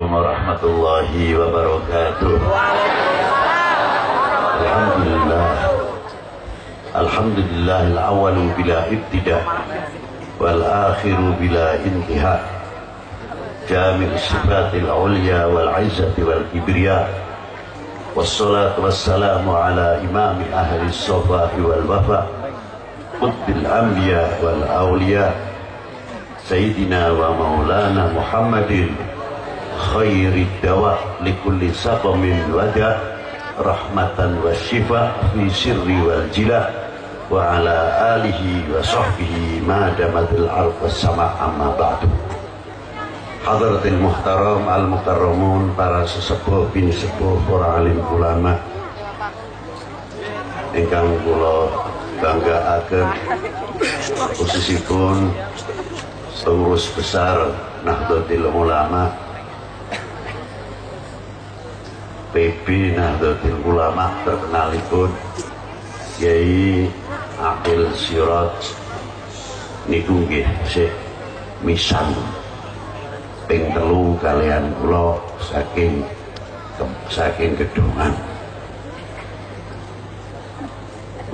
warahmatullahi wabarakatuh. Alhamdulillah. Alhamdulillahil awwalu bila ibtida wal akhiru bila intiha. Jami'us sifatil ulya wal izzati wal kibriya. Wassalatu wassalamu ala imami ahli sofahi wal wafa, qutbil anbiya wal awliya, Sayyidina wa maulana Muhammadin khairid dawa likulli saqamin wada, rahmatan wa syifa fi sirri wal jila, wa ala alihi wa sahbihi ma damadil arq was sama. Amma ba'du. Hadratil muhtaram al mukarramun, para sesepuh bini sepuh, para alim ulama ingkang kula banggaaken, khususipun pengurus besar Nahdlatul Ulama, PB Nahdlatul Ulama terkenalipun Kiai Aqil Siraj niku nggih sik misan ping 3 kalian kula saking Gedongan.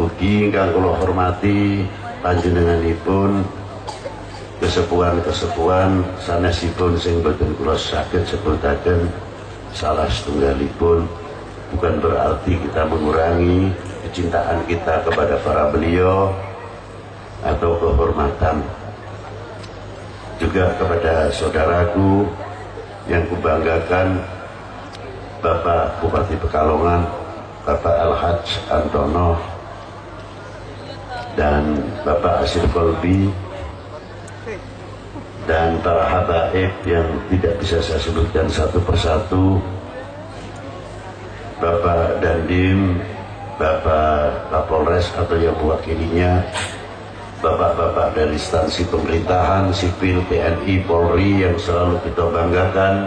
Ugi ingkang kula hormati panjenenganipun kesepuhan-kesepuhan sanesipun sing boten kula saged sebutaken salah setunggalipun. Bukan berarti kita mengurangi kecintaan kita kepada para beliau atau kehormatan. Juga kepada saudaraku yang kubanggakan, Bapak Bupati Pekalongan, Bapak Al-Hajj Antono, dan Bapak Asir Kolbi, dan para habaib yang tidak bisa saya sebutkan satu persatu, Bapak Dandim, Bapak Kapolres atau yang mewakilinya, bapak-bapak dari instansi pemerintahan, sipil, TNI, Polri yang selalu kita banggakan,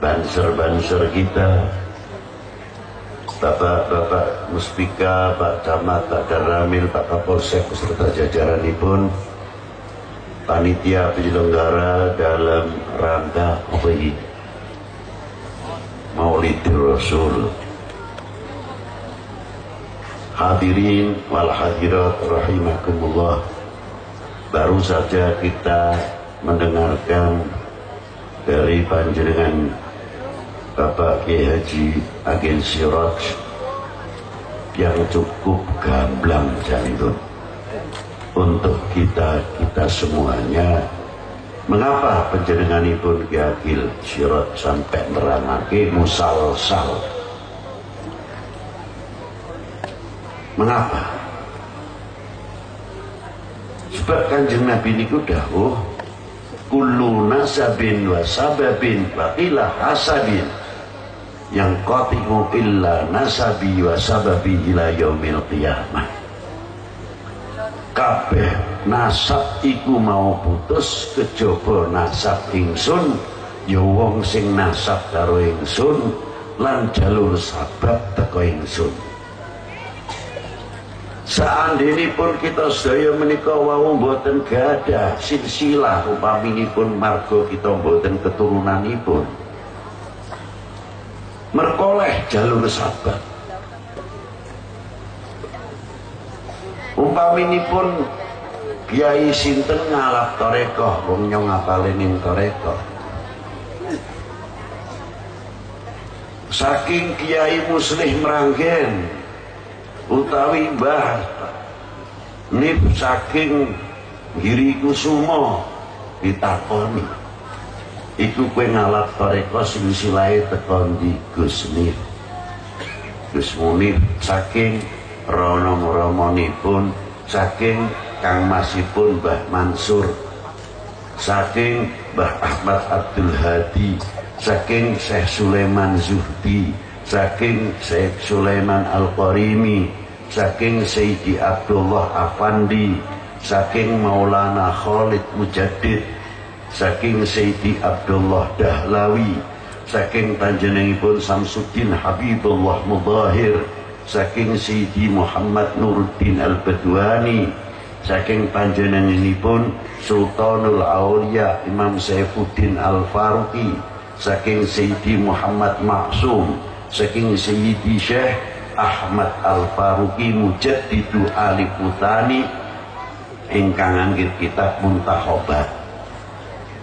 banser-banser kita, bapak-bapak Muspika, Pak Camat, Pak Daramil, Pak Kapolsek beserta jajaranipun, panitia penyelenggara dalam rangka Maulidur Rasul. Hadirin wal hadirat rahimakumullah. Baru saja kita mendengarkan dari panjenengan Bapak Kiai Haji Aqil Siraj yang cukup gamblang jantun untuk kita semuanya. Mengapa panjenenganipun Kiai Aqil Siraj sampai nerangake musalsal? Mengapa? Sebab Kanjeng Nabi niku dawuh, kullu nasabin wa sababin wa qila hasabin yang qati'u illa nasabi wa sababi ila yaumil qiyamah. Kabeh nasab iku mau putus kejaba nasab ingsun, ya wong sing nasab karo ingsun lan jalur sabab teko ingsun. Seandainya kita sedaya menika wau mboten gadah silsilah, upaminipun marga kita mboten keturunanipun, merkoleh jalur sabab. Umpaminipun Kiai sinten ngalap torekoh, wong nyong ngapalening torekoh. Saking Kiai Muslih Meranggen utawi Mbah Nip saking Giri Kusumo ditakoni, iku kowe ngalap toreko silsilahe teko ndi Gus Nip? Gus Munif saking rono-romonipun, saking Kang Masipun Mbah Mansur, saking Mbah Ahmad Abdul Hadi, saking Syekh Sulaiman Zuhdi, saking Syekh Sulaiman Al-Qarimi, saking Sayyidi Abdullah Afandi, saking Maulana Khalid Mujaddid, saking Sayyidi Abdullah Dahlawi, saking panjenenganipun Samsuddin Habibullah Mudahir, saking Sayyidi Muhammad Nuruddin Al-Badwani, saking panjenenganipun Sultanul Aulia Imam Saifuddin Al-Faruqi, saking Sayyidi Muhammad Maksum, saking Sayyidi Syekh Ahmad Al-Faruqi Mujaddidu Aliputani ingkang anggit kitab Muntahobat,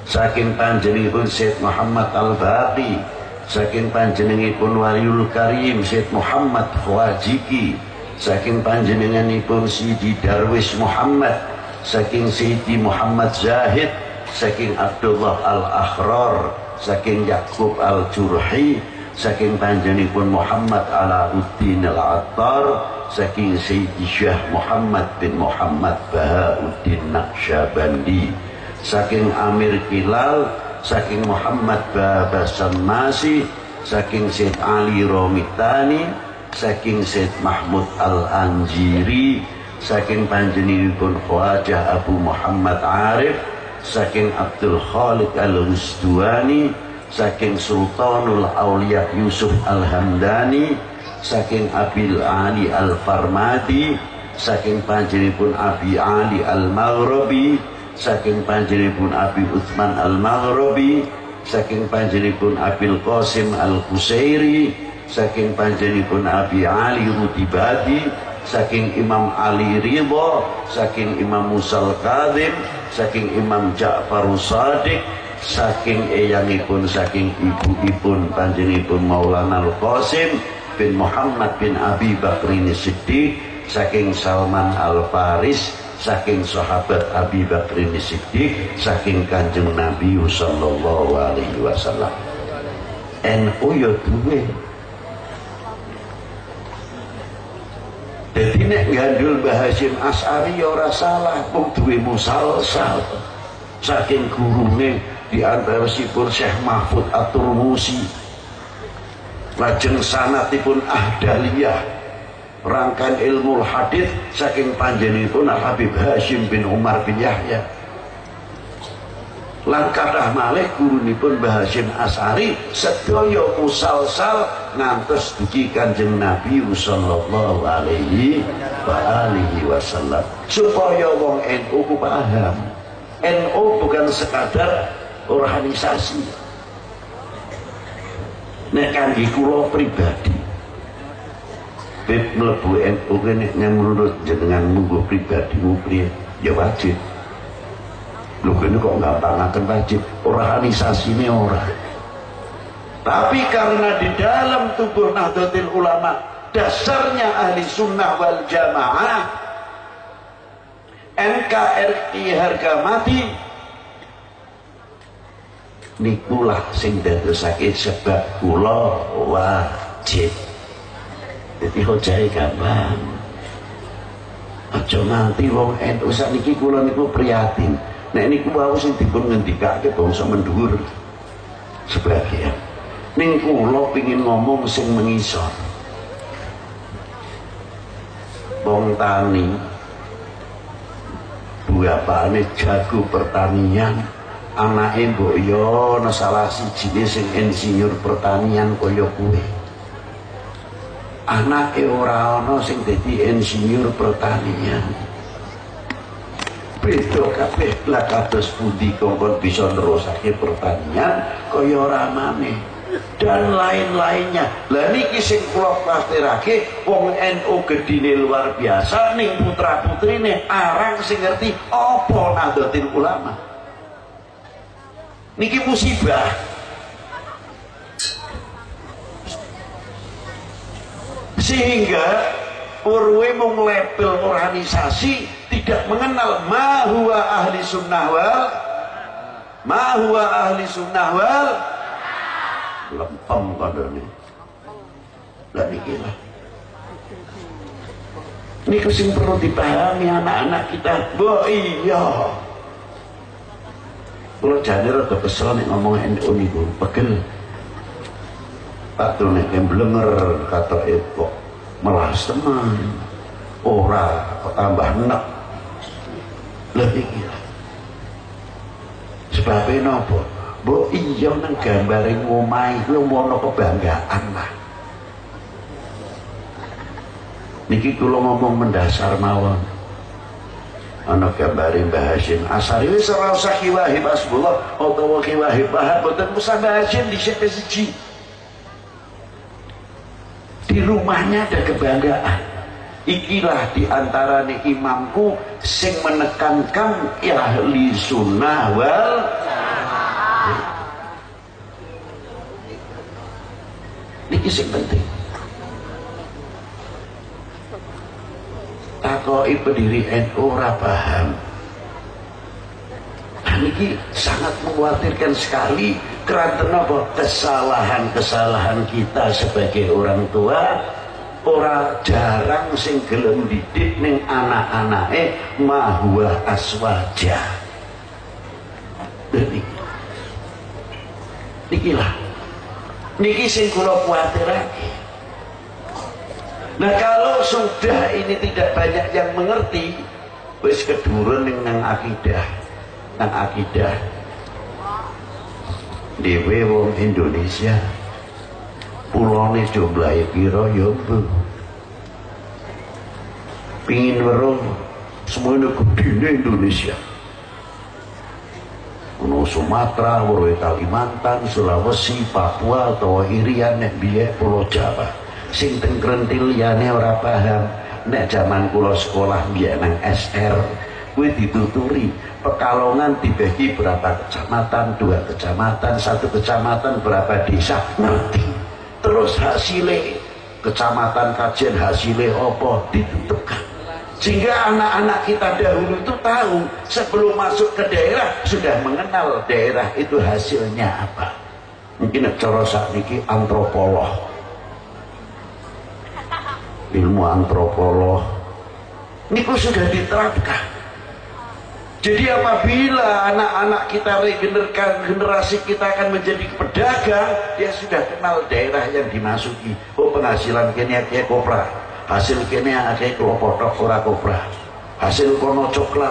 saking panjenenganipun Syekh Muhammad Al-Baqi, saking panjenenganipun Waliul Karim Syekh Muhammad Khawajiki, saking panjenenganipun Sidi Darwis Muhammad, saking Sidi Muhammad Zahid, saking Abdullah Al-Akhrar, saking Yakub Al-Jurhi, saking panjenenganipun Muhammad Alauddin Al-Attar, saking Sayyidi Syekh Muhammad bin Muhammad Bahauddin Naqsyabandi, saking Amir Kilal, saking Muhammad Babasan Masi, saking Syed Ali Romitani, saking Syed Mahmud Al-Anjiri, saking panjenenganipun Khawajah Abu Muhammad Arif, saking Abdul Khaliq Al-Husduani, saking Sultanul Aulia Yusuf Al-Hamdani, saking Abil Ali Al-Farmadi, saking panjenenganipun Abi Ali Al-Maghribi, saking panjenenganipun Abi Utsman Al-Maghribi, saking panjenenganipun Abil Qasim Al-Qusairi, saking panjenenganipun Abi Ali Rutibadi, saking Imam Ali Ridha, saking Imam Musal Kadhim, saking Imam Ja'farus Shadiq, saking eyangipun, saking ibuipun panjenenganipun Maulana Al-Qasim bin Muhammad bin Abi Bakrin Siddiq, saking Salman Al-Faris, saking sahabat Abi Bakrin Siddiq, saking Kanjeng Nabi sallallahu alaihi wasallam. NU ya duwe. Jadi nek gandul Mbah Hasyim Asy'ari ya ora salah, wong duwe musalsal. Saking gurune di antarasipun Syekh Mahfud At-Turmusi, lajeng sanatipun Ahdaliyah, rangkaian ilmu hadis saking panjenenganipun Habib Hasyim bin Umar bin Yahya. Lan kathah malih gurunipun Mbah Hasyim Asy'ari sedaya musalsal ngantos dugi Kanjeng Nabi sallallahu alaihi wasallam, supaya wong NU paham. NU bukan sekadar organisasi. Nek kangge kula pribadi, beb mlebu NU kene menurut jenengan munggo pribadimu priye ya wajib. Lho kene kok gampangaken wajib, organisasine ora. Tapi karena di dalam tubuh Nahdlatul Ulama dasarnya ahli sunnah wal jamaah, NKRI harga mati, nikulah sing dadosake sebab kula wajib. Jadi hojahe gampang. Aja nganti wong NU sakniki kula niku prihatin. Nek niku wau sing dipun ngendikake bangsa mendhuwur sebagian. Ning kula pengin ngomong sing mengisor. Wong tani bapakne jago pertanian, anake mbok yo ana salah sijine sing insinyur pertanian kaya kuwe. Anake ora ana sing dadi insinyur pertanian. Beda kabeh lah kados pundi kongkon bisa nerusake pertanian kaya ora maneh dan lain-lainnya. Lah niki sing kula pastirake wong NU gedine luar biasa, ning putra-putrine arang sing ngerti apa Nahdlatul Ulama. Niki musibah. Sehingga urwe mung label organisasi, tidak mengenal ma huwa ahli sunnah wal lempem kadane. Lah niki lah. Niku sing perlu dipahami anak-anak kita. Mbok iya. Kula jane rada kesel nek ngomong NU niku, pegel. Pak nek mblenger kata kok melas teman. Ora kok tambah enek. Lah iki lah. Sebabe napa? Mbok iya nang gambare ngomahe kuwi ono kebanggaan lah. Niki kula ngomong mendasar mawon. ana gambare Mbah Hasyim Asari wis ora usah Ki Wahib Hasbullah utawa Ki Wahib Wahab boten usah Mbah Hasyim dhisik siji. Di rumahnya ada kebanggaan. Ikilah diantarane imamku sing menekankan ahli sunnah wal niki sing penting. Takoki pendiri NU ora paham. Niki sangat mengkhawatirkan sekali karena apa? Kesalahan-kesalahan kita sebagai orang tua. Ora jarang sing gelem didik ning anak-anake mahwa aswaja. Niki sing kula kuwatirake. Nah kalau sudah ini tidak banyak yang mengerti, wis kedurun ning nang akidah. Nang akidah. Dewe wong Indonesia pulone jumlahe pira ya Bu. Pingin weruh semuanya gedene Indonesia. Ono Sumatera, Kalimantan, Sulawesi, Papua, atau Irian, nek biye Pulau Jawa. Sing teng krentil liyane ora paham. Nek zaman kula sekolah biye nang SR, kuwi dituturi Pekalongan dibagi berapa kecamatan, 2 kecamatan, 1 kecamatan berapa desa, ngerti. Terus hasilnya kecamatan kajian hasilnya apa ditentukan, sehingga anak-anak kita dahulu itu tahu sebelum masuk ke daerah sudah mengenal daerah itu hasilnya apa. Mungkin cara sakniki antropolog, ilmu antropolog niku sudah diterapkan. Jadi apabila anak-anak kita generasi kita akan menjadi pedagang, dia sudah kenal daerah yang dimasuki. Oh, penghasilan kene akeh kopra, hasil kene akeh klopotok ora kopra, hasil kono coklat.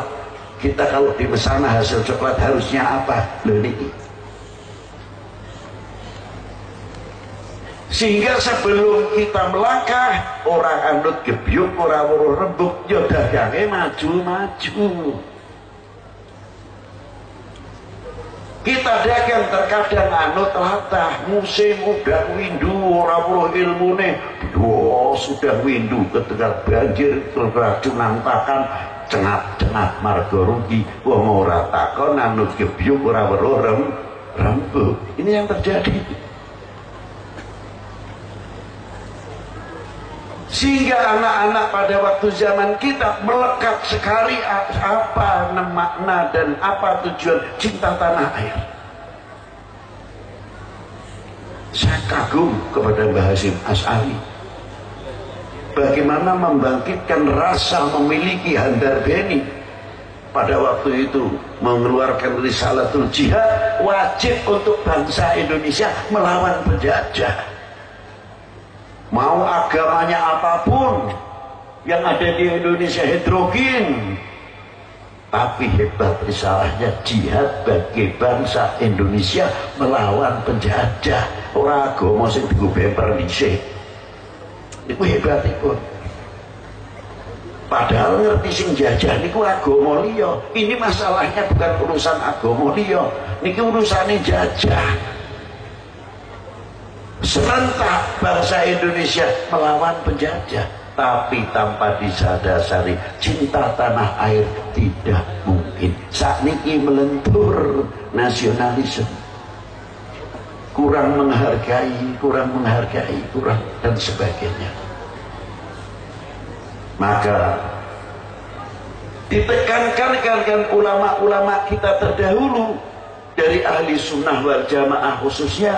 Kita kalau di sana hasil coklat harusnya apa? Lho niki. Sehingga sebelum kita melangkah, orang anut gebyuk, orang weruh rembug, ya dagange maju-maju. Kita dagang terkadang anut latah, musim udah windu, orang-orang ilmune sudah windu ketika banjir keracunan takan cengat-cengat marga rugi. Wong ora takon anut gebyuk ora weruh rembug. Ini yang terjadi. Sehingga anak-anak pada waktu zaman kita melekat sekali apa makna dan apa tujuan cinta tanah air. Saya kagum kepada Mbah Hasyim As'ari. Bagaimana membangkitkan rasa memiliki Handar Beni. Pada waktu itu mengeluarkan Risalatul Jihad, wajib untuk bangsa Indonesia melawan penjajah. Mau agamanya apapun yang ada di Indonesia heterogen, tapi hebat risalahnya jihad bagi bangsa Indonesia melawan penjajah. Ora agama sing dienggo bemper dhisik. Niku hebatipun. Padahal ngerti sing jajah niku agama liya. Ini masalahnya bukan urusan agama liya, niki urusane jajah. Serentak bangsa Indonesia melawan penjajah, tapi tanpa disadari cinta tanah air tidak mungkin. Sakniki melentur nasionalisme, kurang menghargai, dan sebagainya. Maka ditekankan ulama-ulama kita terdahulu dari ahli sunnah wal jamaah khususnya,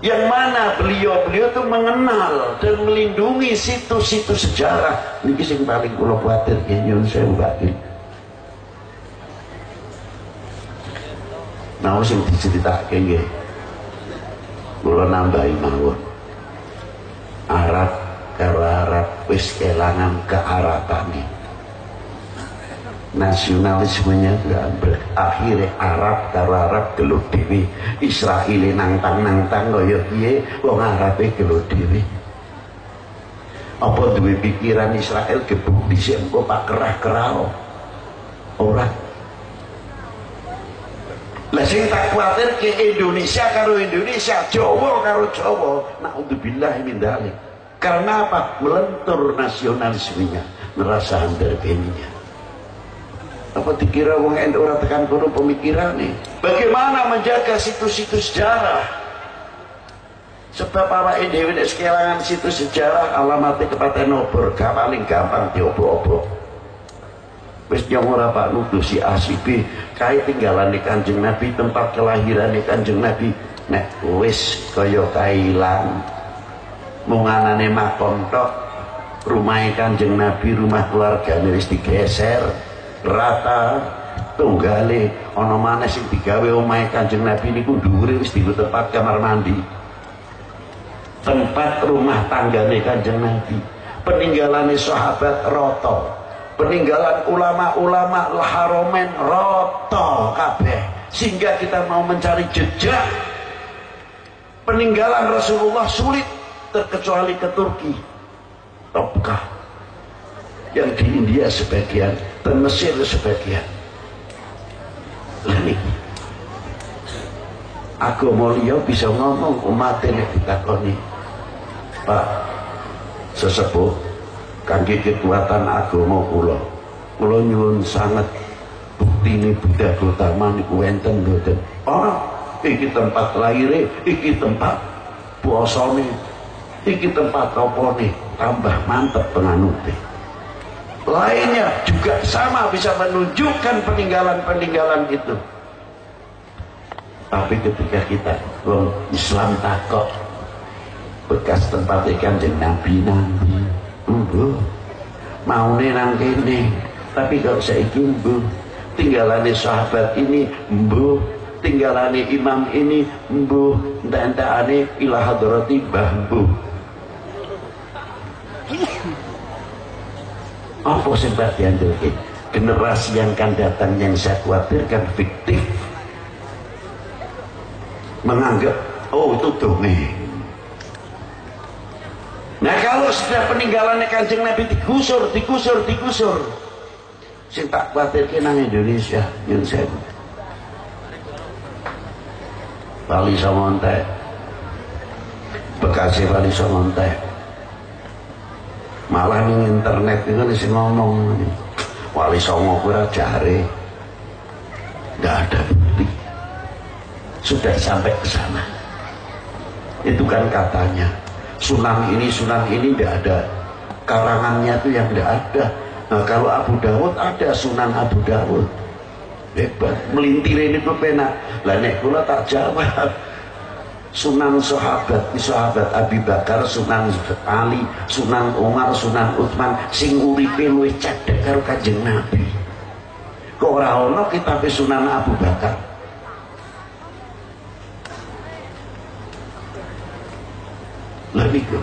yang mana beliau itu mengenal dan melindungi situs-situs sejarah. Ini yang paling kula kuatir nyuwun sewu batin. Nah, sing diceritake nggih. Kula nambahi mawon. Arab karo Arab wis kelangan kearabane. Nasionalismenya gambrek. Akhirnya Arab karo Arab gelut dhewe, Israel nantang-nantang kaya piye, wong Arabe gelut dhewe. Apa duwe pikiran Israel gebuk dhisik engko pak kerah-kerah. orang. Lah sing tak kuatir ke Indonesia karo Indonesia, Jawa karo Jawa, naudzubillah min dzalik. Karena apa? Melentur nasionalismenya, merasa underbeninya. Apa dikira wong NU ora tekan kono pemikirane? Bagaimana menjaga situs-situs sejarah? Sebab awake dhewe nek kelangan situs sejarah alamatnya kepaten obor, gak paling gampang diobok-obok. Wis nyong ora Pak nuduh si A si B kae tinggalane Kanjeng Nabi, tempat kelahirane Kanjeng Nabi nek wis kaya kailang munganane makom tok, rumahe Kanjeng Nabi, rumah keluargane wis digeser rata tunggale, ana maneh sing digawe omahe Kanjeng Nabi niku dhuwure wis dienggo tempat kamar mandi, tempat rumah tanggane Kanjeng Nabi, peninggalane sahabat rata, peninggalan ulama-ulama Al-Haramain roto kabeh, sehingga kita mau mencari jejak peninggalan Rasulullah sulit, terkecuali ke Turki, Topkah yang di India sebagian dan Mesir sebagian. Ini aku mau lihat bisa ngomong umat ini ditakoni, Pak sesepuh kangge kekuatan agama kula nyuwun sangat buktine Buddha Gautama niku enten mboten? Oh, iki tempat lahire, iki tempat puasane, iki tempat opone, tambah mantep penganute. Lainnya juga sama bisa menunjukkan peninggalan-peninggalan itu. Tapi ketika kita wong Islam takok bekas tempat Kanjeng Nabi mbuh maune nang kene, tapi kalau saiki mbuh tinggalane sahabat ini, mbuh tinggalane imam ini, mbuh entek-entekane ila hadrati Mbah mbuh. Apa sing bakal diandelke? Generasi yang akan datang yang saya khawatirkan fiktif, menganggap oh itu dongeng. Nah kalau sudah peninggalannya Kanjeng Nabi digusur, sing tak khawatirkan nang Indonesia yang saya Wali Songontek, Bekasi Wali Songontek, malah ning internet itu sing ngomong Wali Songo kura jare nggak ada bukti, sudah sampai ke sana. Itu kan katanya Sunan ini tidak ada, karangannya itu yang tidak ada. Nah kalau Abu Dawud ada, Sunan Abu Dawud hebat, melintir ini tuh penak. Lah nek kula tak jawab Sunan sahabat Abi Bakar, Sunan Ali, Sunan Umar, Sunan Utsman sing uripe luwih cedhek karo Kanjeng Nabi. Kok ora ana kitabe Sunan Abu Bakar? Lah niku.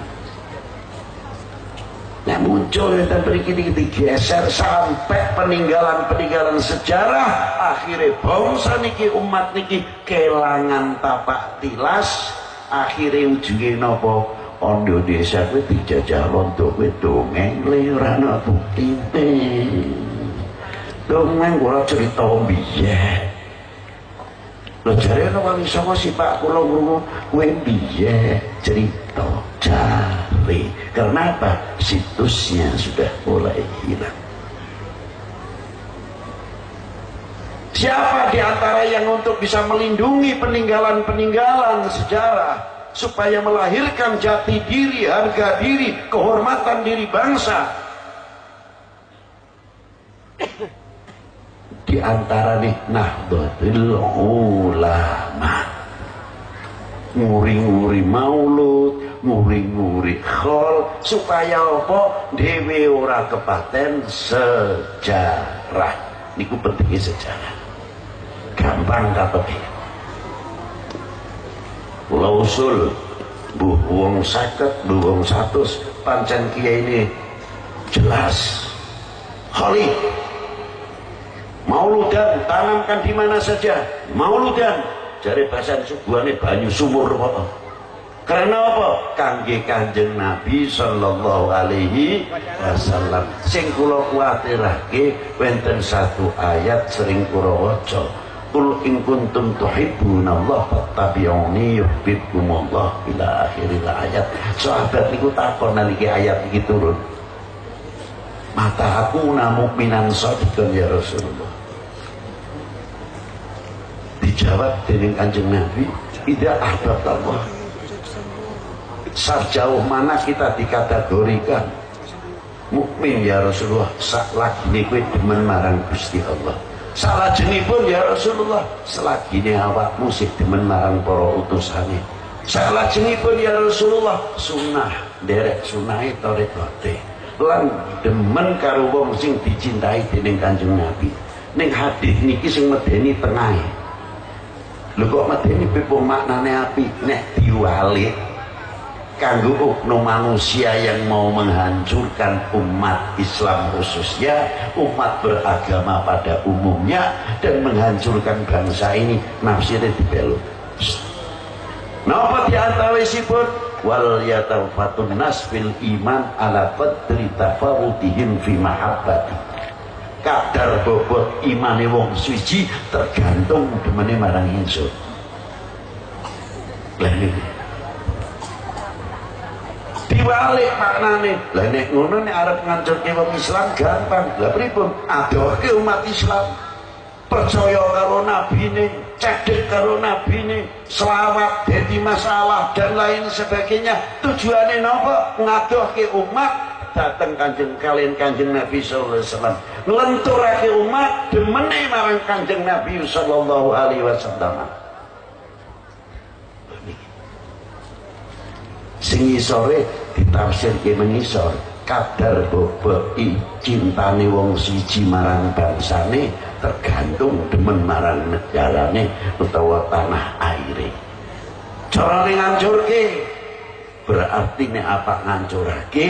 Nah muncul dan berikini digeser sampai peninggalan-peninggalan sejarah, akhirnya bangsa niki umat niki kelangan tapak tilas, akhirnya ujungnya nopo ondo desa kuwi dijajah londo kuwi dongeng le ora ana buktine. Dongeng ora cerita biyen. Lho jare ana Wali Songo Pak kula krungu kuwi biyen cerita jare. Karena apa? Situsnya sudah mulai hilang. Siapa di antara yang untuk bisa melindungi peninggalan-peninggalan sejarah supaya melahirkan jati diri, harga diri, kehormatan diri bangsa? Di antara nih Nahdlatul Ulama, nguri-nguri maulud, nguri-nguri khol, supaya apa? Dewe ora kepaten sejarah. Niku pentingnya sejarah. Gampang katanya. Kula usul buh wong 50, buh wong 100, pancen kiai ini jelas. Kholi mauludan, tanamkan di mana saja. Mauludan, jare bahasan subuhane banyu sumur kok. Karena apa? Kangge Kanjeng Nabi sallallahu alaihi wasallam. Sing kula kuwatirake wonten satu ayat sering kula waca. Qul in kuntum tuhibbunallah fattabi'uni yuhibbukumullah ila akhiril ayat. Sahabat niku takon nalika ayat iki turun. Mata aku mukminan shadiqan ya Rasulullah. Dijawab dening Kanjeng Nabi, "Idza ahbabtallah." Sejauh mana kita dikategorikan mukmin ya Rasulullah? Selagine kowe demen marang Gusti Allah. Salajengipun ya Rasulullah, selagine awakmu sing demen marang para utusane. Salajengipun ya Rasulullah, sunah nderek sunahe tarekate. Lan demen karo wong sing dicintai dening Kanjeng Nabi. Ning hadis niki sing medeni tengahe. Lho kok medeni pipo maknane apik nek diwalik kanggo oknum manusia yang mau menghancurkan umat Islam khususnya, umat beragama pada umumnya, dan menghancurkan bangsa ini. Nafsirnya dibelok. Napa diantawisipun? Wal yatafatun nas fil iman ala qadri tafawutihim fi mahabbati. Kadar bobot imane wong suci tergantung demene marang ingsun. Lah diwalik maknane. Lah nek ngono nek arep ngancurke wong Islam gampang. Lah pripun? Adohke umat Islam. Percaya karo nabine, cedhek karo nabine, selawat dadi masalah dan lain sebagainya. Tujuane napa? Ngadohke umat dateng kalian Kanjeng Nabi sallallahu alaihi wasallam. Nglenturake umat demene marang Kanjeng Nabi sallallahu alaihi wasallam. Sing isore ditafsirke mengisor, kadar boboki cintane wong siji marang bangsane tergantung demen marang negarane utawa tanah aire. Carane ngancurke berarti nek apa ngancurake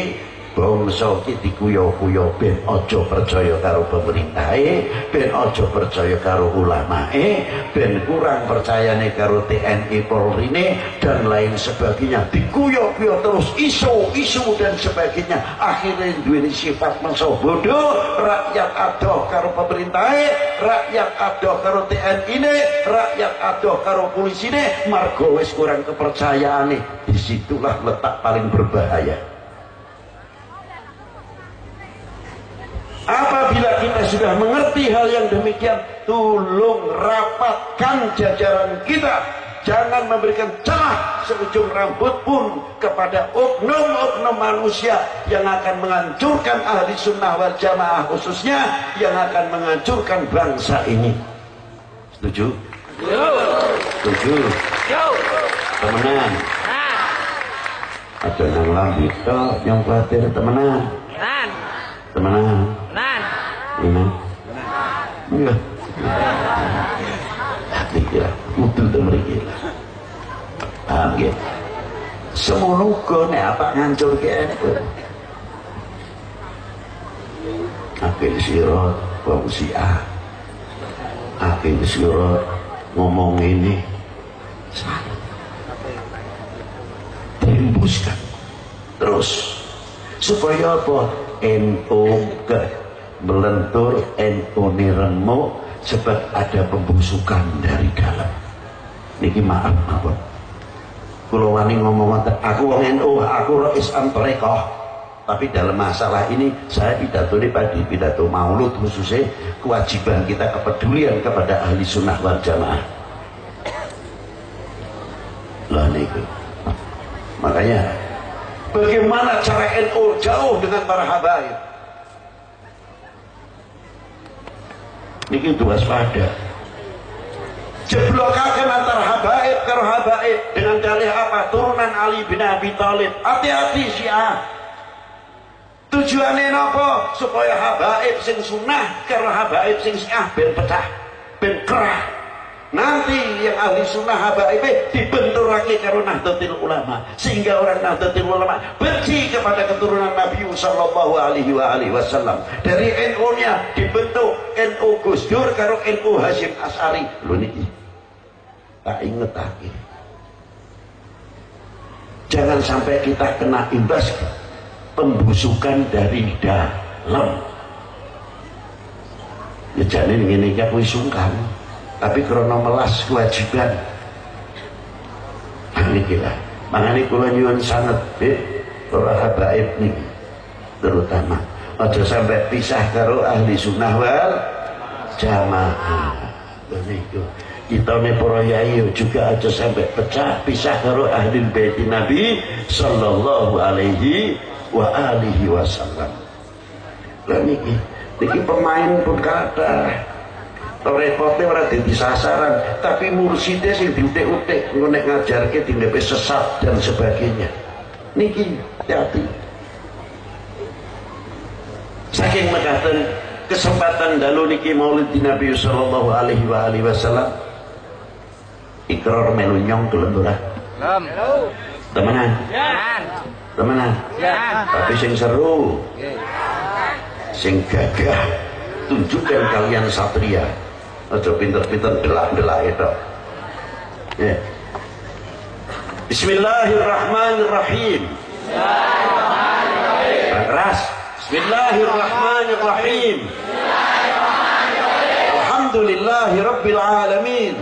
bangsa iki dikuyo-kuyo ben aja percaya karo pemerintahe, ben aja percaya karo ulamae, ben kurang percayane karo TNI Polrine dan lain sebagainya. Dikuyo-kuyo terus isu dan sebagainya. Akhirnya duweni sifat mangsa bodoh, rakyat adoh karo pemerintahe, rakyat adoh karo TNI-ne, rakyat adoh karo polisine, margo wis kurang kepercayaane. Disitulah letak paling berbahaya. Apabila kita sudah mengerti hal yang demikian, tolong rapatkan jajaran kita. Jangan memberikan celah seujung rambut pun kepada oknum-oknum manusia yang akan menghancurkan ahli sunnah wal jamaah khususnya, yang akan menghancurkan bangsa ini. Setuju? Setuju? Temenan? Ada yang lambi yang khawatir temenan? Temenan? Temenan? Enggak. Hati kira, mutu temeriki lah. Paham ya? Semono kok nek apa ngancur ke ini. Akhir sirat, wong Syiah. Akhir sirat ngomong ini. Salah. Tembuskan. Terus. Supaya apa? NU ke melentur, NU ni remuk sebab ada pembusukan dari dalam. Niki maaf apa? Kula wani ngomong aku wong NU, aku Islam Thariqah. Tapi dalam masalah ini saya pidato maulud khususnya kewajiban kita kepedulian kepada ahli sunnah wal jamaah. Lah niku. Makanya bagaimana cara NU jauh dengan para habaib? Niki itu waspada. Jeblokaken antara habaib karo habaib dengan dalih apa? Turunan Ali bin Abi Thalib. Hati-hati Syiah. Tujuannya napa? Supaya habaib sing sunnah karo habaib sing Syiah ben pecah, ben kerah. Nanti yang ahli sunnah habaib dibenturake karo Nahdlatul Ulama, sehingga orang Nahdlatul Ulama benci kepada keturunan Nabi sallallahu alaihi wasallam. Dari NU-nya dibentuk NU Gus Dur karo NU Hasyim Asy'ari. Lho niki tak ingetake. Jangan sampai kita kena imbas pembusukan dari dalam. Ya janin ngene iki aku sungkan, tapi karena melas kewajiban. Niki lah. Mangane kula nyuwun sanget para habaib niki terutama aja sampai pisah karo ahli sunnah wal jamaah. Niku kita nih para yai juga aja sampai pecah pisah karo ahli bait Nabi sallallahu alaihi wa alihi wasallam. Lah niki pemain pun kata repotnya orang di sasaran, tapi mursyidnya sing diutik-utik nek ngajarke dindepe sesat dan sebagainya. Niki hati. Saking mekaten kesempatan dalu niki Maulid Nabi sallallahu alaihi wasallam ikrar melu nyong gelem ora? Temenan. Temenan. Tapi sing seru. Sing gagah tunjukkan kalian satria. Aja pinter-pinter delak-delak itu. Ya. Bismillahirrahmanirrahim. Keras. Bismillahirrahmanirrahim. Alhamdulillahi rabbil alamin.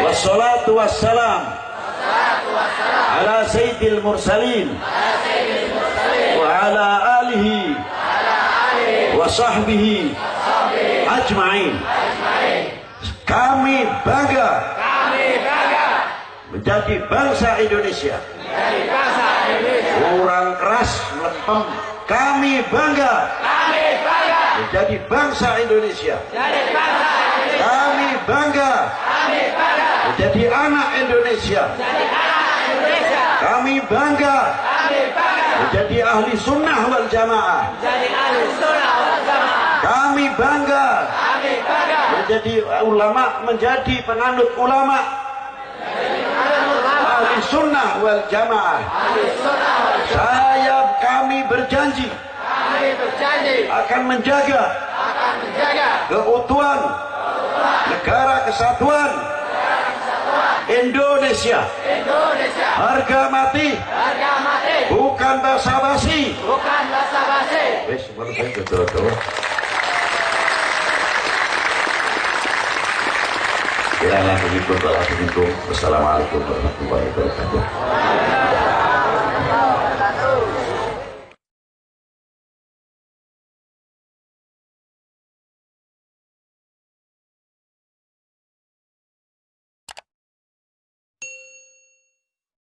Wassalatu wassalam ala sayyidil mursalin wa ala alihi wa sahbihi ajma'in. Kami bangga menjadi bangsa Indonesia. Kurang keras lempem. Kami bangga menjadi bangsa Indonesia. Kami bangga menjadi anak Indonesia. Kami bangga menjadi ahli sunnah wal jamaah. Kami bangga menjadi ulama, menjadi penganut ulama ahli sunnah wal jamaah. Kami berjanji akan menjaga keutuhan negara kesatuan Indonesia. Harga mati bukan basa-basi. Wes, menurut saya jodoh. Kira-kira begitu. Wassalamualaikum warahmatullahi wabarakatuh.